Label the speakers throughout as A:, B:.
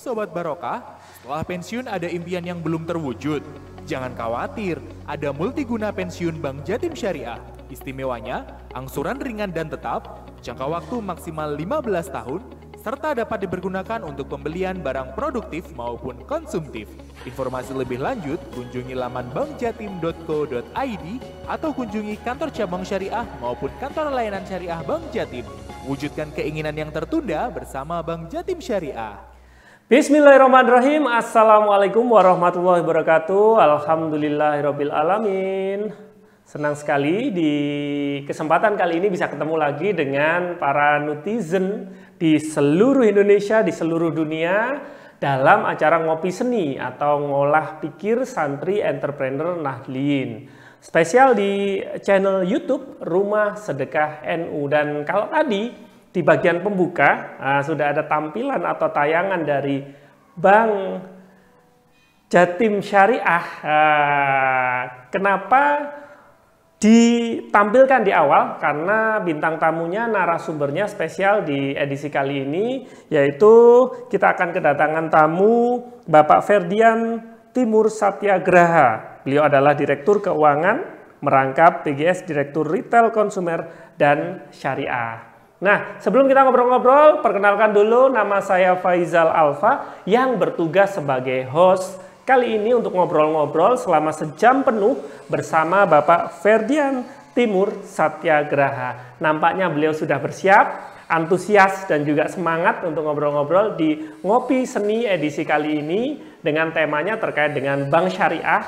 A: Sobat Barokah, setelah pensiun ada impian yang belum terwujud. Jangan khawatir, ada multiguna pensiun Bank Jatim Syariah. Istimewanya, angsuran ringan dan tetap, jangka waktu maksimal 15 tahun, serta dapat dipergunakan untuk pembelian barang produktif maupun konsumtif. Informasi lebih lanjut, kunjungi laman bankjatim.co.id atau kunjungi kantor cabang syariah maupun kantor layanan syariah Bank Jatim. Wujudkan keinginan yang tertunda bersama Bank Jatim Syariah.
B: Bismillahirrahmanirrahim. Assalamualaikum warahmatullahi wabarakatuh. Alhamdulillahirabbil alamin. Senang sekali di kesempatan kali ini bisa ketemu lagi dengan para netizen di seluruh Indonesia, di seluruh dunia dalam acara Ngopi Seni atau Ngolah Pikir Santri Entrepreneur Nahdliyin. Spesial di channel YouTube Rumah Sedekah NU. Dan kalau tadi di bagian pembuka sudah ada tampilan atau tayangan dari Bank Jatim Syariah. Kenapa ditampilkan di awal? Karena bintang tamunya, narasumbernya spesial di edisi kali ini, yaitu kita akan kedatangan tamu Bapak Ferdian Timur Satyagraha. Beliau adalah Direktur Keuangan merangkap PGS Direktur Retail Konsumer dan Syariah. Nah, sebelum kita ngobrol-ngobrol, perkenalkan dulu, nama saya Faizal Alfa yang bertugas sebagai host kali ini untuk ngobrol-ngobrol selama sejam penuh bersama Bapak Ferdian Timur Satyagraha. Nampaknya beliau sudah bersiap, antusias dan juga semangat untuk ngobrol-ngobrol di Ngopi Seni edisi kali ini dengan temanya terkait dengan Bank Syariah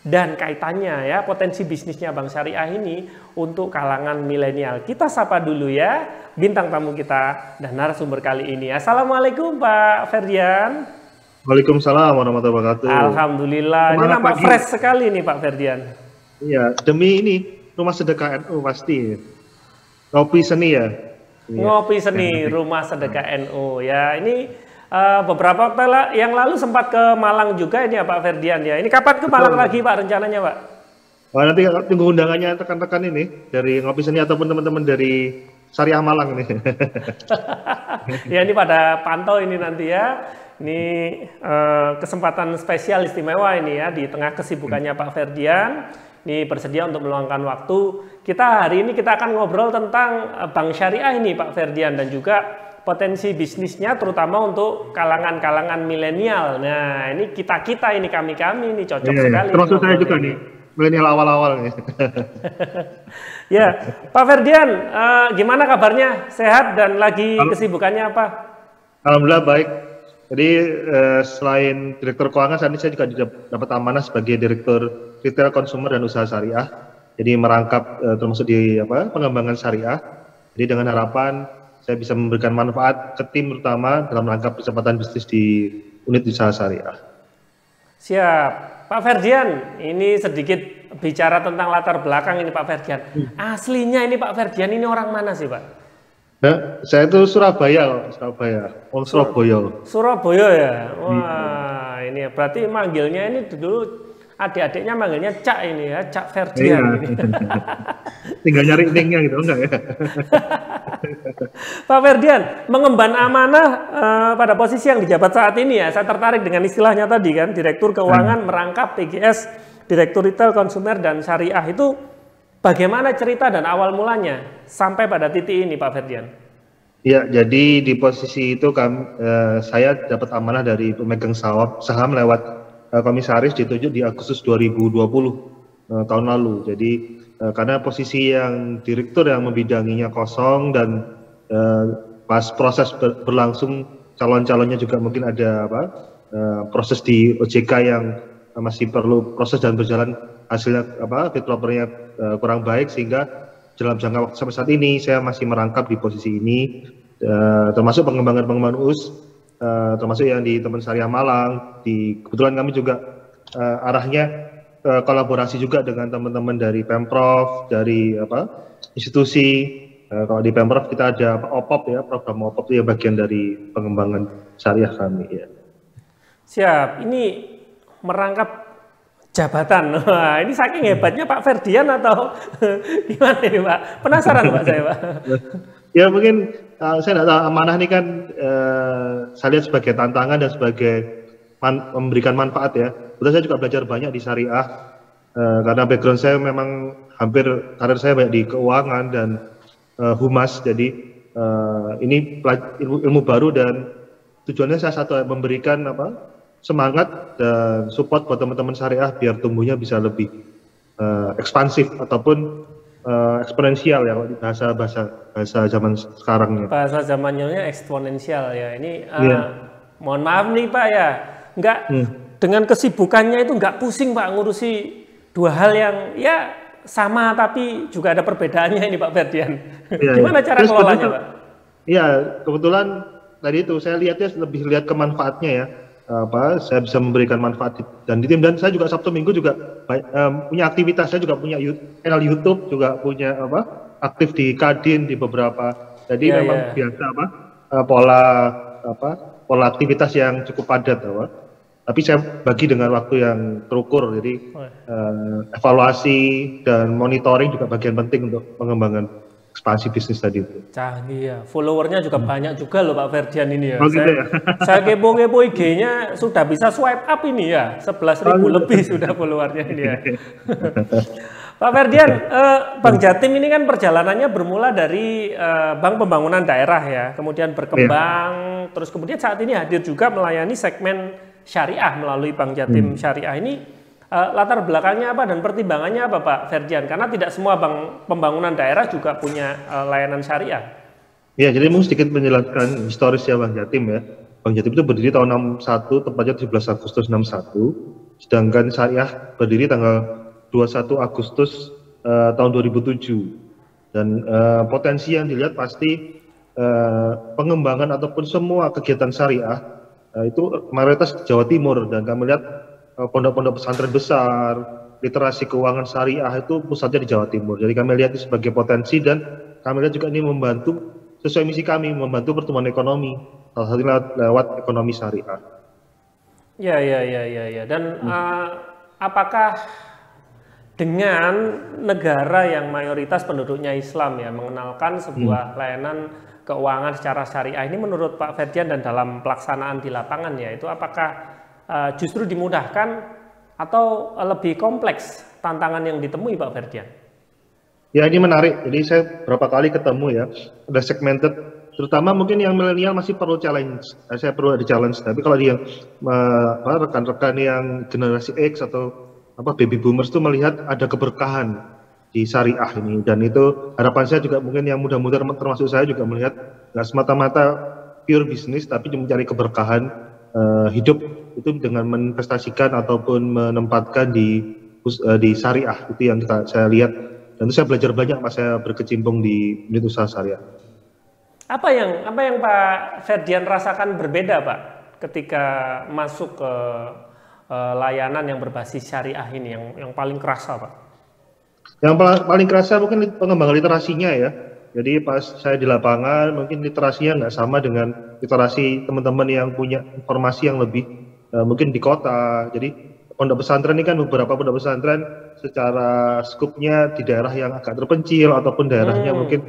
B: dan kaitannya ya, potensi bisnisnya Bank Syariah ini untuk kalangan milenial. Kita sapa dulu ya bintang tamu kita dan narasumber kali ini. Assalamualaikum Pak Ferdian.
C: Waalaikumsalam warahmatullahi wabarakatuh.
B: Alhamdulillah. Ini nampak fresh sekali nih Pak Ferdian. Iya,
C: demi ini Rumah Sedekah NU pasti. Ngopi Seni ya.
B: Ngopi Seni Rumah Sedekah NU ya. Ini beberapa waktu yang lalu sempat ke Malang juga ini ya Pak Ferdian ya. Ini kapan ke Malang lagi Pak rencananya Pak?
C: Wah, nanti tunggu undangannya rekan-rekan ini dari Ngopi Seni ataupun teman-teman dari Syariah Malang ini.
B: Ya ini pada pantau ini nanti ya. Ini kesempatan spesial istimewa ini ya di tengah kesibukannya Pak Ferdian. Ini bersedia untuk meluangkan waktu. Hari ini kita akan ngobrol tentang Bank Syariah ini Pak Ferdian dan juga potensi bisnisnya terutama untuk kalangan-kalangan milenial. Nah, ini kita-kita ini kami-kami ini cocok sekali.
C: Termasuk saya juga nih, milenial awal-awal nih.
B: Ya, Pak Ferdian, gimana kabarnya? Sehat dan lagi kesibukannya apa?
C: Alhamdulillah baik. Jadi selain Direktur Keuangan, saat ini saya juga dapat amanah sebagai Direktur Retail Konsumer dan Usaha Syariah. Jadi merangkap termasuk di pengembangan syariah. Jadi dengan harapan saya bisa memberikan manfaat ke tim terutama dalam rangka percepatan bisnis di unit usaha syariah.
B: Siap. Pak Ferdian, ini sedikit bicara tentang latar belakang ini Pak Ferdian. Aslinya ini Pak Ferdian ini orang mana sih Pak?
C: Nah, saya itu Surabaya. Surabaya.
B: Surabaya ya? Wah, ini berarti manggilnya ini dulu adik-adiknya manggilnya Cak ini ya, Cak Ferdian. Iya.
C: Tinggal nyari ininya gitu, enggak ya?
B: Pak Ferdian, mengemban amanah pada posisi yang dijabat saat ini ya, saya tertarik dengan istilahnya tadi kan, Direktur Keuangan merangkap PGS, Direktur Retail Konsumer dan Syariah. Itu bagaimana cerita dan awal mulanya sampai pada titik ini Pak Ferdian?
C: Ya, jadi di posisi itu saya dapat amanah dari pemegang saham lewat komisaris ditunjuk di Agustus 2020 tahun lalu. Jadi karena posisi yang direktur yang membidanginya kosong dan pas proses berlangsung calon-calonnya juga mungkin ada proses di OJK yang masih perlu proses dan berjalan, hasilnya fit propernya kurang baik, sehingga dalam jangka waktu sampai saat ini saya masih merangkap di posisi ini, termasuk pengembangan US, termasuk yang di teman Syariah Malang. Kebetulan kami juga arahnya kolaborasi juga dengan teman-teman dari Pemprov, dari institusi. Kalau di Pemprov kita ada OPOP ya, program OPOP itu ya bagian dari pengembangan syariah kami ya.
B: Siap. Ini merangkap jabatan. Wah, ini saking hebatnya Pak Ferdian atau gimana ini Pak? Penasaran Pak saya Pak.
C: Ya mungkin saya tidak tahu, amanah ini kan saya lihat sebagai tantangan dan sebagai memberikan manfaat ya. Betul, saya juga belajar banyak di syariah karena background saya memang hampir karir saya banyak di keuangan dan humas. Jadi ini ilmu baru dan tujuannya saya satu memberikan semangat dan support buat teman-teman syariah biar tumbuhnya bisa lebih ekspansif ataupun eksponensial ya kalau di bahasa zaman sekarang ya.
B: Bahasa zamannya eksponensial ya. Ini mohon maaf nih Pak ya, nggak dengan kesibukannya itu nggak pusing Pak ngurusi dua hal yang ya sama tapi juga ada perbedaannya ini Pak Ferdian. Gimana cara kelolanya Pak?
C: Iya, kebetulan tadi itu saya lihatnya lebih lihat ke manfaatnya ya. Saya bisa memberikan manfaat dan di tim, dan saya juga Sabtu Minggu juga punya aktivitas. Saya juga punya channel YouTube, juga punya aktif di Kadin di beberapa. Jadi memang biasa pola aktivitas yang cukup padat tapi saya bagi dengan waktu yang terukur. Jadi evaluasi dan monitoring juga bagian penting untuk pengembangan ekspansi bisnis tadi itu.
B: Canggih ya, followernya juga banyak juga loh Pak Ferdian ini ya.
C: Gitu ya?
B: Saya kepo-kepo IG-nya sudah bisa swipe up ini ya, 11.000 lebih sudah followernya ini ya. Pak Ferdian, Bank Jatim ini kan perjalanannya bermula dari Bank Pembangunan Daerah ya, kemudian berkembang, terus kemudian saat ini hadir juga melayani segmen syariah melalui Bank Jatim Syariah ini. Latar belakangnya apa dan pertimbangannya apa Pak Ferdian? Karena tidak semua bank pembangunan daerah juga punya layanan syariah.
C: Ya, jadi mau sedikit menjelaskan historis ya Bank Jatim ya. Bank Jatim itu berdiri tahun 61, tepatnya 17 Agustus 61. Sedangkan syariah berdiri tanggal 21 Agustus tahun 2007. Dan potensi yang dilihat pasti pengembangan ataupun semua kegiatan syariah itu mayoritas Jawa Timur, dan kami lihat pondok-pondok pesantren besar, literasi keuangan syariah itu pusatnya di Jawa Timur. Jadi kami lihat ini sebagai potensi, dan kami lihat juga ini membantu sesuai misi kami, membantu pertumbuhan ekonomi, salah satunya lewat ekonomi syariah.
B: Ya. Dan apakah dengan negara yang mayoritas penduduknya Islam ya mengenalkan sebuah layanan keuangan secara syariah ini, menurut Pak Ferdian dan dalam pelaksanaan di lapangan ya, itu apakah justru dimudahkan atau lebih kompleks tantangan yang ditemui Pak Ferdian?
C: Ya, ini menarik. Jadi saya berapa kali ketemu ya, ada segmented, terutama mungkin yang milenial masih perlu challenge. Saya perlu ada challenge. Tapi kalau dia rekan-rekan yang generasi X atau baby boomers itu melihat ada keberkahan di syariah ini, dan itu harapan saya juga mungkin yang muda-muda termasuk saya juga melihat nggak semata-mata pure bisnis, tapi mencari keberkahan hidup itu dengan menginvestasikan ataupun menempatkan di syariah. Itu yang saya lihat, dan itu saya belajar banyak pas saya berkecimpung di unit usaha syariah.
B: Apa yang Pak Ferdian rasakan berbeda Pak ketika masuk ke layanan yang berbasis syariah ini, yang paling kerasa Pak?
C: Yang paling kerasa mungkin pengembangan literasinya ya. Jadi pas saya di lapangan mungkin literasinya nggak sama dengan literasi teman-teman yang punya informasi yang lebih mungkin di kota. Jadi pondok pesantren ini kan beberapa pondok pesantren secara skupnya di daerah yang agak terpencil ataupun daerahnya mungkin.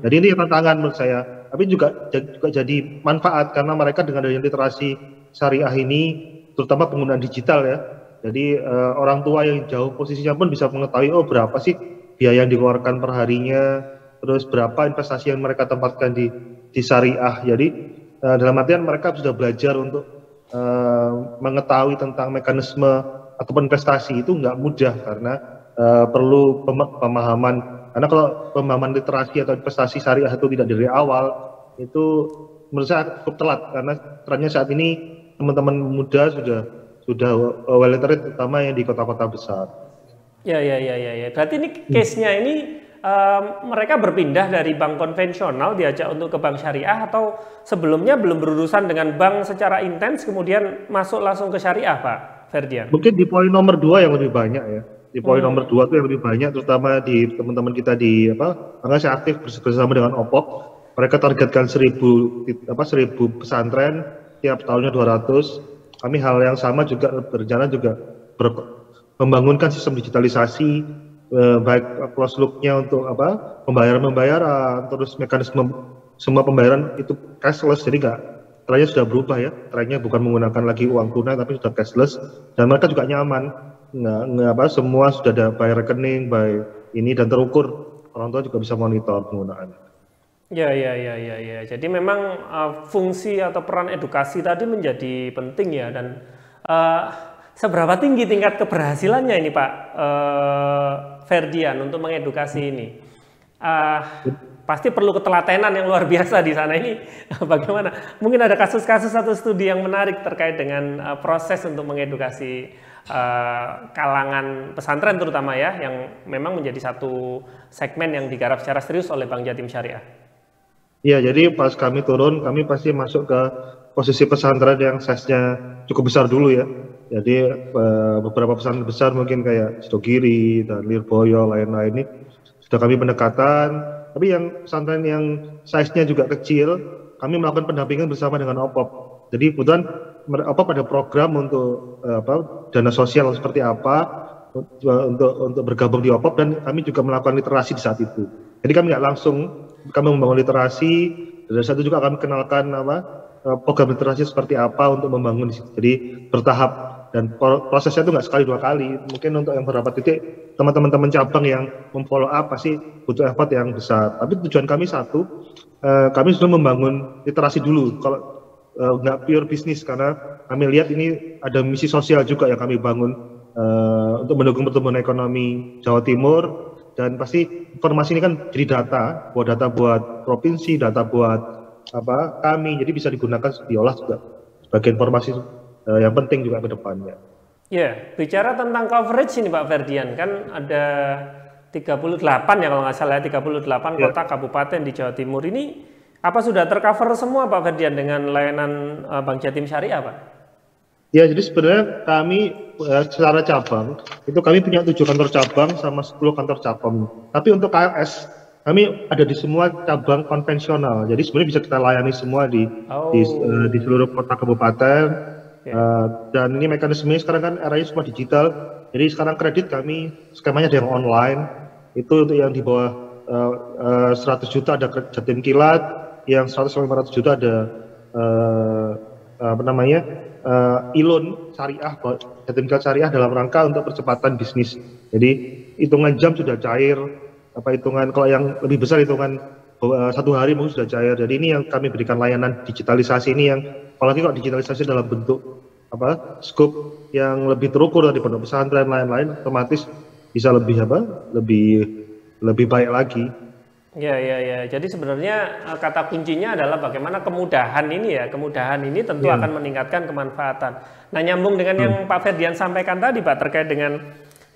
C: Jadi ini tantangan menurut saya. Tapi juga jadi manfaat karena mereka dengan adanya literasi syariah ini, terutama penggunaan digital ya. Jadi orang tua yang jauh posisinya pun bisa mengetahui berapa sih biaya yang dikeluarkan perharinya, terus berapa investasi yang mereka tempatkan di syariah. Jadi dalam artian mereka sudah belajar untuk mengetahui tentang mekanisme ataupun investasi itu nggak mudah karena perlu pemahaman. Karena kalau pemahaman literasi atau investasi syariah itu tidak dari awal, itu menurut saya cukup telat, karena trennya saat ini teman-teman muda sudah well literate, terutama yang di kota-kota besar.
B: Ya. Berarti ini case-nya ini mereka berpindah dari bank konvensional diajak untuk ke bank syariah, atau sebelumnya belum berurusan dengan bank secara intens kemudian masuk langsung ke syariah Pak Ferdian?
C: Mungkin di poin nomor 2 yang lebih banyak ya. Di poin nomor 2 itu yang lebih banyak, terutama di teman-teman kita di karena saya aktif bersama dengan OPOP. Mereka targetkan 1.000 pesantren, tiap tahunnya 200. Kami hal yang sama juga berjalan, juga membangunkan sistem digitalisasi baik close look-nya untuk pembayaran, terus mekanisme semua pembayaran itu cashless, jadi trennya sudah berubah ya, trennya bukan menggunakan lagi uang tunai tapi sudah cashless, dan mereka juga nyaman, semua sudah ada by rekening, by ini, dan terukur, orang tua juga bisa monitor penggunaannya.
B: Ya. Jadi memang fungsi atau peran edukasi tadi menjadi penting ya, dan seberapa tinggi tingkat keberhasilannya ini Pak Ferdian untuk mengedukasi ini? Pasti perlu ketelatenan yang luar biasa di sana ini. Bagaimana? Mungkin ada kasus-kasus atau studi yang menarik terkait dengan proses untuk mengedukasi kalangan pesantren terutama ya, yang memang menjadi satu segmen yang digarap secara serius oleh Bank Jatim Syariah.
C: Iya, jadi pas kami turun, kami pasti masuk ke posisi pesantren yang size-nya cukup besar dulu ya. Jadi beberapa pesantren besar mungkin kayak Sidogiri dan Lirboyo lain-lain ini sudah kami pendekatan. Tapi yang pesantren yang size-nya juga kecil, kami melakukan pendampingan bersama dengan OPOP. Jadi kebetulan OPOP ada program untuk dana sosial seperti apa untuk bergabung di OPOP, dan kami juga melakukan literasi di saat itu. Jadi kami nggak langsung kami membangun literasi, dari saat itu juga kami kenalkan program literasi seperti apa untuk membangun di situ. Jadi bertahap. Dan prosesnya itu nggak sekali dua kali, mungkin untuk yang beberapa titik teman-teman cabang yang memfollow up pasti butuh effort yang besar. Tapi tujuan kami satu, kami sudah membangun literasi dulu, kalau nggak pure bisnis, karena kami lihat ini ada misi sosial juga yang kami bangun untuk mendukung pertumbuhan ekonomi Jawa Timur, dan pasti informasi ini kan jadi data buat provinsi, data buat kami, jadi bisa digunakan diolah juga sebagai informasi yang penting juga ke depannya.
B: Ya, bicara tentang coverage ini Pak Ferdian, kan ada 38 ya kalau nggak salah, 38 kota kabupaten di Jawa Timur ini, apa sudah tercover semua Pak Ferdian dengan layanan Bank Jatim Syariah Pak?
C: Ya, jadi sebenarnya kami secara cabang, itu kami punya 7 kantor cabang sama 10 kantor cabang. Tapi untuk KLS, kami ada di semua cabang konvensional, jadi sebenarnya bisa kita layani semua di seluruh kota kabupaten. Dan ini mekanismenya sekarang kan eranya semua digital, jadi sekarang kredit kami skemanya ada yang online, itu untuk yang di bawah 100 juta ada Jatim Kilat, yang 100-500 juta ada ILON syariah, Jatim Kilat syariah dalam rangka untuk percepatan bisnis. Jadi hitungan jam sudah cair, hitungan kalau yang lebih besar hitungan 1 hari mungkin sudah cair. Jadi ini yang kami berikan layanan digitalisasi ini, yang apalagi kalau digitalisasi dalam bentuk scope yang lebih terukur dari pondok pesantren lain-lain, otomatis bisa lebih baik lagi.
B: Ya. Jadi sebenarnya kata kuncinya adalah bagaimana kemudahan ini ya. Kemudahan ini tentu akan meningkatkan kemanfaatan. Nah, nyambung dengan yang Pak Ferdian sampaikan tadi Pak, terkait dengan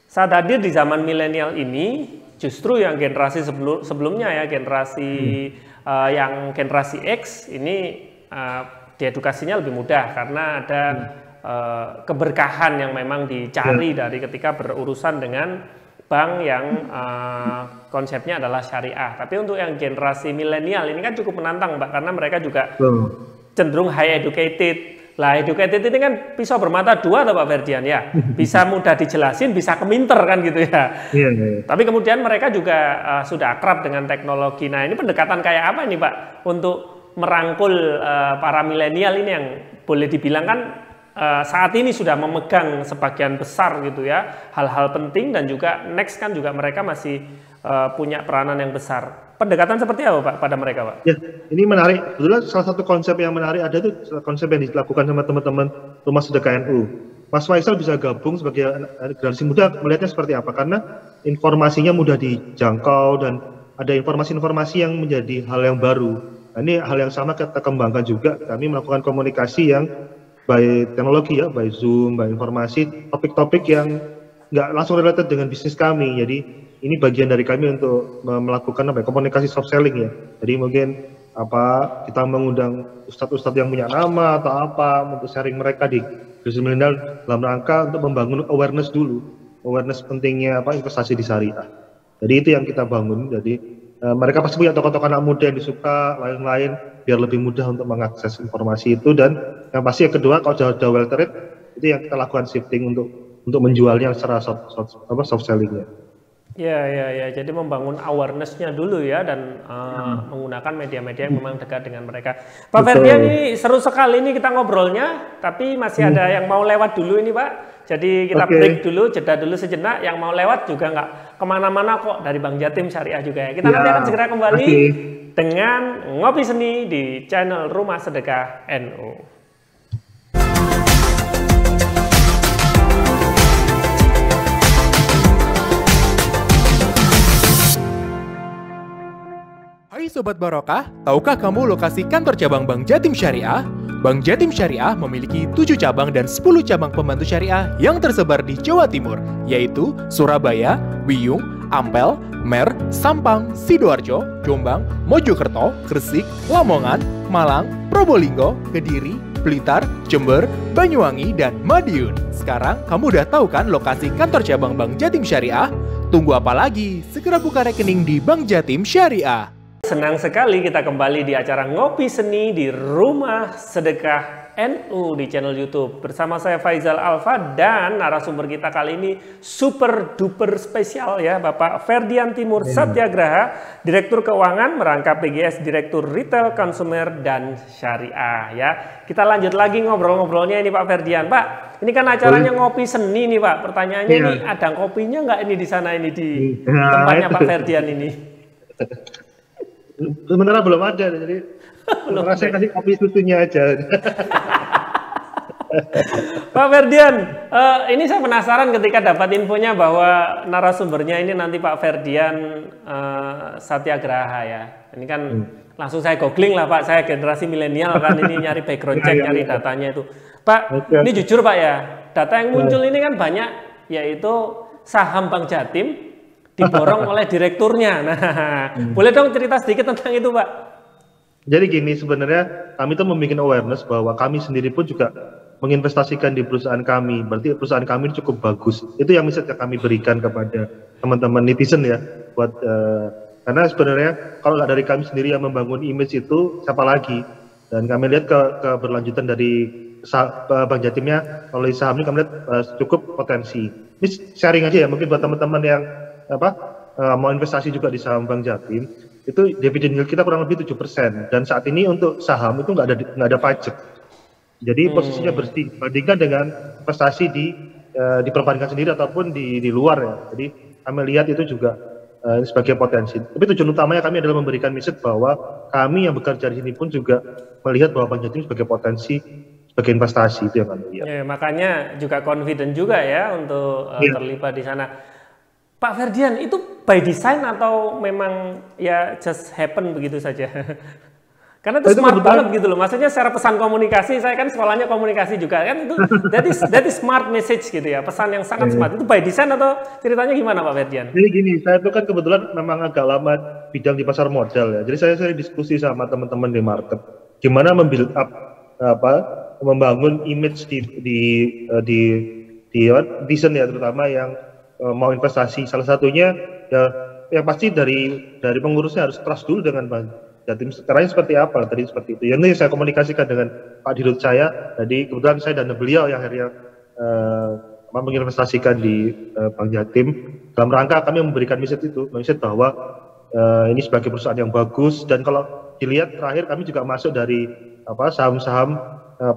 B: saat hadir di zaman milenial ini, justru yang generasi sebelumnya ya, generasi yang generasi X ini diedukasinya lebih mudah karena ada keberkahan yang memang dicari dari ketika berurusan dengan bank yang konsepnya adalah syariah. Tapi untuk yang generasi milenial ini kan cukup menantang Pak, karena mereka juga cenderung high educated. Lah, educated ini kan pisau bermata dua atau Pak Ferdian ya, bisa mudah dijelasin, bisa keminter kan gitu ya. Tapi kemudian mereka juga sudah akrab dengan teknologi. Nah, ini pendekatan kayak apa ini Pak untuk merangkul para milenial ini yang boleh dibilang kan saat ini sudah memegang sebagian besar gitu ya hal-hal penting, dan juga next kan juga mereka masih punya peranan yang besar. Pendekatan seperti apa Pak pada mereka Pak?
C: Ya, ini menarik. Kebetulan salah satu konsep yang menarik ada itu konsep yang dilakukan sama teman-teman Rumah Sedekah NU. Mas Faisal bisa gabung sebagai generasi muda, melihatnya seperti apa? Karena informasinya mudah dijangkau dan ada informasi-informasi yang menjadi hal yang baru. Nah, ini hal yang sama kita kembangkan juga. Kami melakukan komunikasi yang by teknologi ya, by Zoom, by informasi, topik-topik yang nggak langsung related dengan bisnis kami. Jadi ini bagian dari kami untuk melakukan komunikasi soft selling ya. Jadi mungkin kita mengundang ustadz-ustadz yang punya nama atau untuk sharing mereka di generasi milenial dalam rangka untuk membangun awareness dulu, awareness pentingnya investasi di syariah. Jadi itu yang kita bangun. Jadi mereka pasti punya tokoh-tokoh anak muda yang disuka, lain-lain, biar lebih mudah untuk mengakses informasi itu. Dan yang pasti yang kedua, kalau jauh well trade itu yang kita lakukan shifting untuk menjualnya secara soft sellingnya.
B: Ya. Jadi membangun awareness-nya dulu ya dan menggunakan media-media yang memang dekat dengan mereka. Pak Ferdian, ini seru sekali ini kita ngobrolnya, tapi masih ada yang mau lewat dulu ini Pak. Jadi kita break dulu, jeda dulu sejenak. Yang mau lewat juga nggak kemana-mana kok, dari Bank Jatim Syariah juga ya. Kita nanti akan segera kembali dengan Ngopi Seni di channel Rumah Sedekah NU.
A: Hai Sobat Barokah, tahukah kamu lokasi kantor cabang Bank Jatim Syariah? Bank Jatim Syariah memiliki 7 cabang dan 10 cabang pembantu syariah yang tersebar di Jawa Timur, yaitu Surabaya, Wiyung, Ampel, Mer, Sampang, Sidoarjo, Jombang, Mojokerto, Gresik, Lamongan, Malang, Probolinggo, Kediri, Blitar, Jember, Banyuwangi, dan Madiun. Sekarang kamu udah tahu kan lokasi kantor cabang Bank Jatim Syariah? Tunggu apa lagi? Segera buka rekening di Bank Jatim Syariah.
B: Senang sekali kita kembali di acara Ngopi Seni di Rumah Sedekah NU di channel YouTube. Bersama saya Faizal Alfa dan narasumber kita kali ini super duper spesial ya, Bapak Ferdian Timur Satyagraha, Direktur Keuangan merangkap PGS Direktur Retail Consumer dan Syariah ya. Kita lanjut lagi ngobrol-ngobrolnya ini Pak Ferdian. Pak, ini kan acaranya Ngopi Seni nih Pak. Pertanyaannya ini ada kopinya nggak ini di sana ini di tempatnya Pak Ferdian ini?
C: Sebenarnya belum ada, jadi saya kasih kopi susunya aja.
B: Pak Ferdian, ini saya penasaran ketika dapat infonya bahwa narasumbernya ini nanti Pak Ferdian Satyagraha ya. Ini kan langsung saya googling lah Pak, saya generasi milenial kan ini nyari background check, nyari datanya itu. Pak, ini jujur Pak ya, data yang muncul ini kan banyak, yaitu saham Bank Jatim diborong oleh direkturnya. Nah, boleh dong cerita sedikit tentang itu, Pak?
C: Jadi gini, sebenarnya kami tuh membuat awareness bahwa kami sendiri pun juga menginvestasikan di perusahaan kami. Berarti perusahaan kami cukup bagus. Itu yang bisa kami berikan kepada teman-teman netizen ya. Karena sebenarnya kalau nggak dari kami sendiri yang membangun image itu, siapa lagi? Dan kami lihat keberlanjutan dari Bank Jatimnya melalui saham ini kami lihat cukup potensi. Ini sharing aja ya, mungkin buat teman-teman yang mau investasi juga di saham Bank Jatim, itu dividen yield kita kurang lebih 7%, dan saat ini untuk saham itu nggak ada pajak, jadi posisinya bersih bandingkan dengan investasi di perbankan sendiri ataupun di luar ya. Jadi kami lihat itu juga sebagai potensi. Tapi tujuan utamanya kami adalah memberikan message bahwa kami yang bekerja di sini pun juga melihat bahwa Bank Jatim sebagai potensi, sebagai investasi, itu yang kami lihat.
B: Ya, makanya juga confident juga ya untuk terlibat di sana. Pak Ferdian, itu by design atau memang ya just happen begitu saja? Karena itu smart banget gitu loh. Maksudnya secara pesan komunikasi, saya kan sekolahnya komunikasi juga kan, itu that is smart message gitu ya, pesan yang sangat smart. Itu by design atau ceritanya gimana Pak Ferdian?
C: Jadi gini, saya itu kan kebetulan memang agak lama bidang di pasar modal ya. Jadi saya diskusi sama teman-teman di market, gimana membuild up membangun image di desain ya, terutama yang mau investasi. Salah satunya ya yang pasti dari pengurusnya harus trust dulu dengan Bank Jatim. Caranya seperti apa? Tadi seperti itu. Yang ini saya komunikasikan dengan Pak Dirut saya. Jadi kebetulan saya dan beliau yang akhirnya menginvestasikan di Bank Jatim dalam rangka kami memberikan message bahwa ini sebagai perusahaan yang bagus, dan kalau dilihat terakhir kami juga masuk dari saham-saham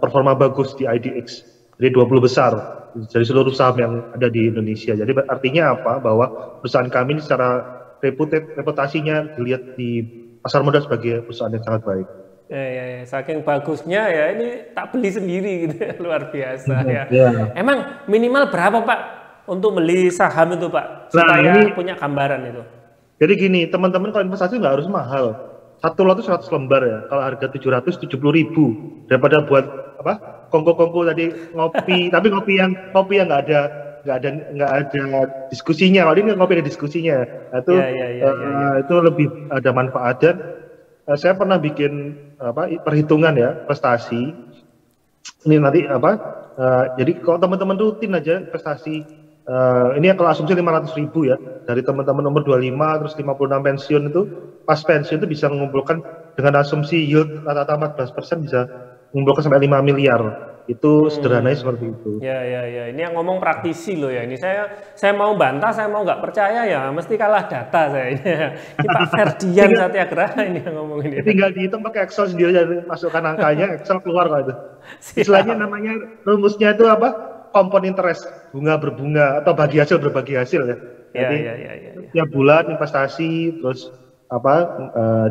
C: performa bagus di IDX dari 20 besar dari seluruh saham yang ada di Indonesia. Jadi artinya apa? Bahwa perusahaan kami ini secara reputasinya dilihat di pasar modal sebagai perusahaan yang sangat baik.
B: Ya, saking bagusnya ya ini tak beli sendiri gitu ya, luar biasa ya. Emang minimal berapa Pak untuk beli saham itu Pak? Supaya punya gambaran itu.
C: Jadi gini, teman-teman kalau investasi nggak harus mahal. Satu lot itu 100 lembar ya. Kalau harga 770.000 daripada buat kongko-kongko tadi ngopi, tapi ngopi yang nggak ada diskusinya. Kalau ini ngopi ada diskusinya, itu lebih ada manfaat. Dan saya pernah bikin perhitungan ya prestasi. Ini nanti jadi kalau teman-teman rutin aja investasi, ini kalau asumsi 500.000 ya, dari teman-teman nomor 25 terus 56 pensiun itu, pas pensiun itu bisa mengumpulkan dengan asumsi yield rata-rata 14% bisa mengumpulkan sampai 5 miliar. Itu sederhananya seperti itu.
B: Ya. Ini yang ngomong praktisi loh ya. Ini saya mau bantah, saya mau nggak percaya ya, mesti kalah data saya. Ini Pak Ferdian Satyagraha ini yang ngomong ini.
C: Tinggal dihitung pakai Excel sendiri, jadi masukkan angkanya, Excel keluar kok itu. Istilahnya namanya, rumusnya itu apa? Compound interest, bunga berbunga atau bagi hasil berbagi hasil ya. Jadi tiap bulan investasi terus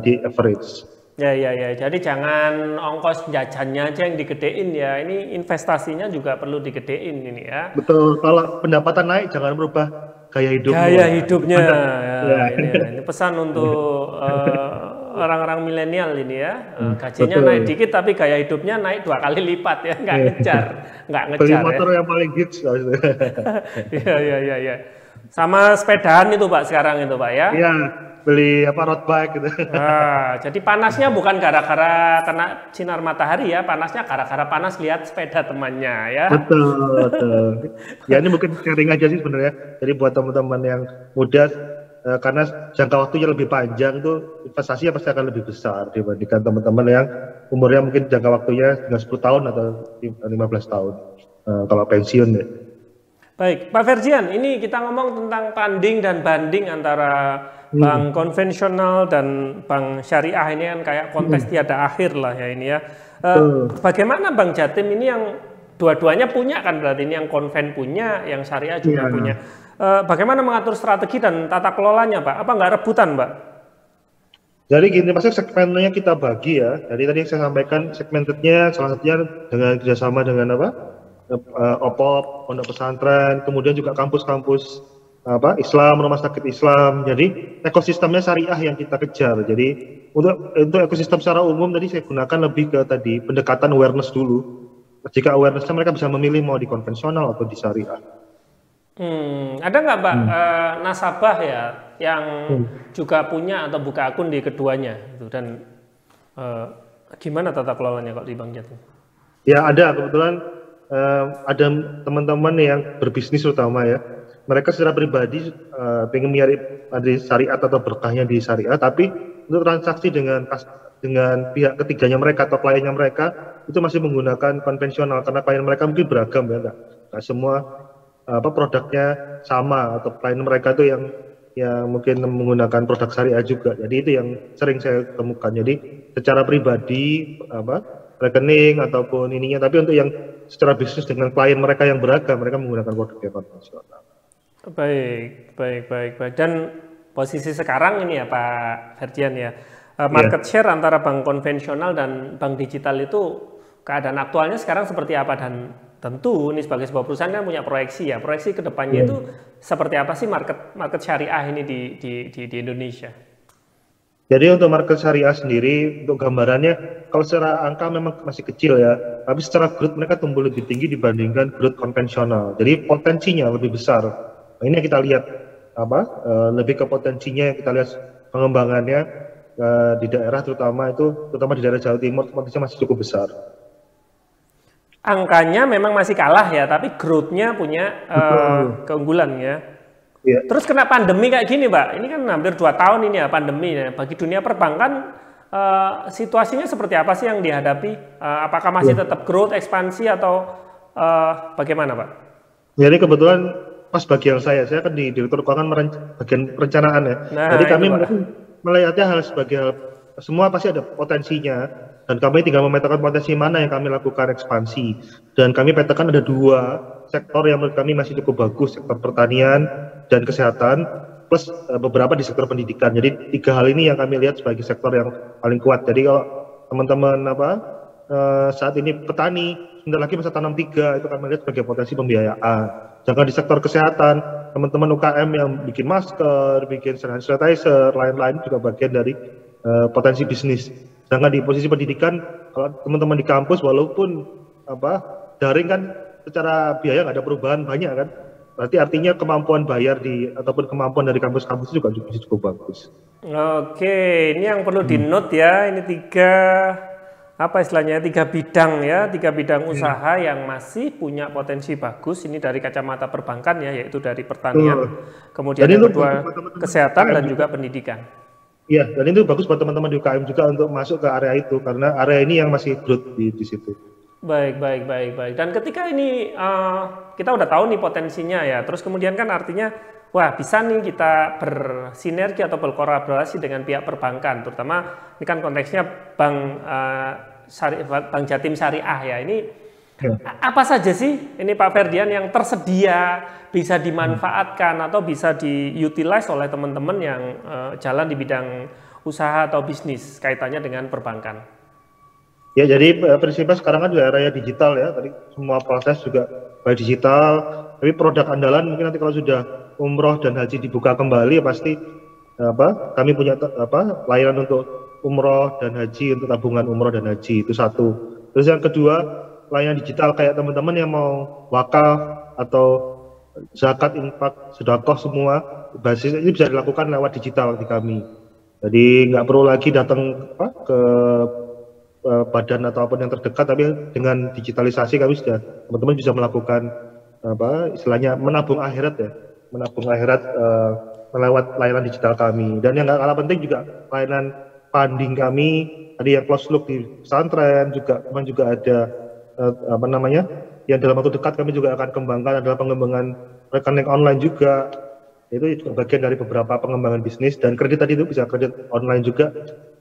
C: di average.
B: Ya. Jadi jangan ongkos jajannya aja yang digedein ya. Ini investasinya juga perlu digedein ini ya.
C: Betul. Kalau pendapatan naik jangan merubah gaya hidupnya.
B: Gaya hidupnya. Ini pesan untuk orang-orang milenial ini ya. Gajinya naik dikit tapi gaya hidupnya naik 2 kali lipat ya. Nggak ngejar.
C: Beli motor yang paling hits.
B: Iya. Sama sepedaan itu Pak sekarang itu Pak ya.
C: Iya. Beli road bike gitu.
B: Jadi panasnya bukan gara-gara kena sinar matahari ya, panasnya gara-gara panas lihat sepeda temannya ya.
C: Betul. Ya ini mungkin sharing aja sih sebenarnya. Jadi buat teman-teman yang muda, karena jangka waktunya lebih panjang itu investasinya pasti akan lebih besar dibandingkan teman-teman yang umurnya mungkin jangka waktunya dengan 10 tahun atau 15 tahun kalau pensiun ya.
B: Baik, Pak Ferdian, ini kita ngomong tentang tanding dan banding antara bank konvensional dan bank syariah ini kan kayak kontes tiada akhir lah ya ini ya. Bagaimana Bank Jatim ini yang dua-duanya punya kan berarti ini yang konven punya, yang syariah juga punya. Bagaimana mengatur strategi dan tata kelolanya Pak? Apa nggak rebutan Pak?
C: Jadi gini, pasti segmennya kita bagi ya. Jadi tadi saya sampaikan segmentednya salah satunya dengan kerjasama dengan OPOP, pondok pesantren, kemudian juga kampus-kampus Islam, rumah sakit Islam. Jadi ekosistemnya syariah yang kita kejar. Jadi untuk ekosistem secara umum tadi saya gunakan lebih ke tadi pendekatan awareness dulu. Jika awarenessnya mereka bisa memilih mau di konvensional atau di syariah.
B: Ada nggak Pak nasabah ya yang juga punya atau buka akun di keduanya gitu, dan gimana tata kelolanya kok di Bank Jatim? Ya
C: ada, kebetulan ada teman-teman yang berbisnis terutama ya. Mereka secara pribadi pengen mirip di syariat atau berkahnya di syariah, tapi untuk transaksi dengan pihak ketiganya mereka atau kliennya mereka itu masih menggunakan konvensional karena klien mereka mungkin beragam ya, nggak semua produknya sama, atau klien mereka itu yang mungkin menggunakan produk syariah juga. Jadi itu yang sering saya temukan. Jadi secara pribadi rekening ataupun ininya, tapi untuk yang secara bisnis dengan klien mereka yang beragam, mereka menggunakan produk yang konvensional. Baik.
B: Dan posisi sekarang ini ya Pak Ferdian ya, market share antara bank konvensional dan bank digital itu keadaan aktualnya sekarang seperti apa? Dan tentu ini sebagai sebuah perusahaan kan punya proyeksi ya, proyeksi kedepannya itu seperti apa sih market syariah ini di Indonesia?
C: Jadi untuk market syariah sendiri, untuk gambarannya, kalau secara angka memang masih kecil ya, tapi secara growth mereka tumbuh lebih tinggi dibandingkan growth konvensional. Jadi potensinya lebih besar. Nah, ini yang kita lihat lebih ke potensinya, yang kita lihat pengembangannya di daerah terutama di daerah Jawa Timur potensinya masih cukup besar.
B: Angkanya memang masih kalah ya, tapi growth-nya punya keunggulan ya.
C: Ya.
B: Terus kena pandemi kayak gini, Pak. Ini kan hampir 2 tahun ini ya pandemi ya. Bagi dunia perbankan situasinya seperti apa sih yang dihadapi? Apakah masih tetap growth, ekspansi atau bagaimana, Pak?
C: Jadi kebetulan pas bagian saya kan di Direktur Keuangan bagian perencanaan ya.
B: Nah,
C: jadi kami melihatnya semua pasti ada potensinya, dan kami tinggal memetakan potensi mana yang kami lakukan ekspansi. Dan kami petakan ada 2 sektor yang menurut kami masih cukup bagus, sektor pertanian dan kesehatan, plus beberapa di sektor pendidikan. Jadi 3 hal ini yang kami lihat sebagai sektor yang paling kuat. Jadi kalau teman-teman saat ini petani, sebentar lagi masa tanam 3, itu kami lihat sebagai potensi pembiayaan. Jangan di sektor kesehatan, teman-teman UKM yang bikin masker, bikin hand sanitizer, lain-lain juga bagian dari potensi bisnis. Sedangkan di posisi pendidikan, kalau teman-teman di kampus walaupun daring kan secara biaya nggak ada perubahan banyak kan, berarti artinya kemampuan bayar ataupun kemampuan dari kampus-kampus juga cukup bagus.
B: Oke, ini yang perlu di-note ya, ini 3 bidang ya, 3 bidang usaha yang masih punya potensi bagus. Ini dari kacamata perbankan ya, yaitu dari pertanian, kemudian yang kedua kesehatan dan juga pendidikan.
C: Iya, dan itu bagus buat teman-teman di UKM juga untuk masuk ke area itu karena area ini yang masih growth di situ.
B: Baik. Dan ketika ini kita udah tahu nih potensinya ya, terus kemudian kan artinya, wah bisa nih kita bersinergi atau berkolaborasi dengan pihak perbankan, terutama ini kan konteksnya Bank Jatim Syariah ya. Ini apa saja sih ini Pak Ferdian yang tersedia bisa dimanfaatkan atau bisa diutilize oleh teman-teman yang jalan di bidang usaha atau bisnis kaitannya dengan perbankan?
C: Ya, jadi prinsipnya sekarang kan juga area digital ya. Tadi semua proses juga by digital. Tapi produk andalan mungkin nanti kalau sudah umroh dan haji dibuka kembali ya pasti kami punya layanan untuk umroh dan haji, untuk tabungan umroh dan haji, itu satu. Terus yang kedua, layanan digital kayak teman-teman yang mau wakaf atau zakat, infak, sedekah semua basis ini bisa dilakukan lewat digital di kami. Jadi nggak perlu lagi datang ke badan atau apapun yang terdekat, tapi dengan digitalisasi kami sudah teman-teman bisa melakukan istilahnya menabung akhirat ya, menabung akhirat melewat layanan digital kami. Dan yang nggak kalah penting juga layanan funding kami tadi yang close look di pesantren juga, memang juga ada yang dalam waktu dekat kami juga akan kembangkan adalah pengembangan rekening online juga. Itu juga bagian dari beberapa pengembangan bisnis, dan kredit tadi itu bisa kredit online juga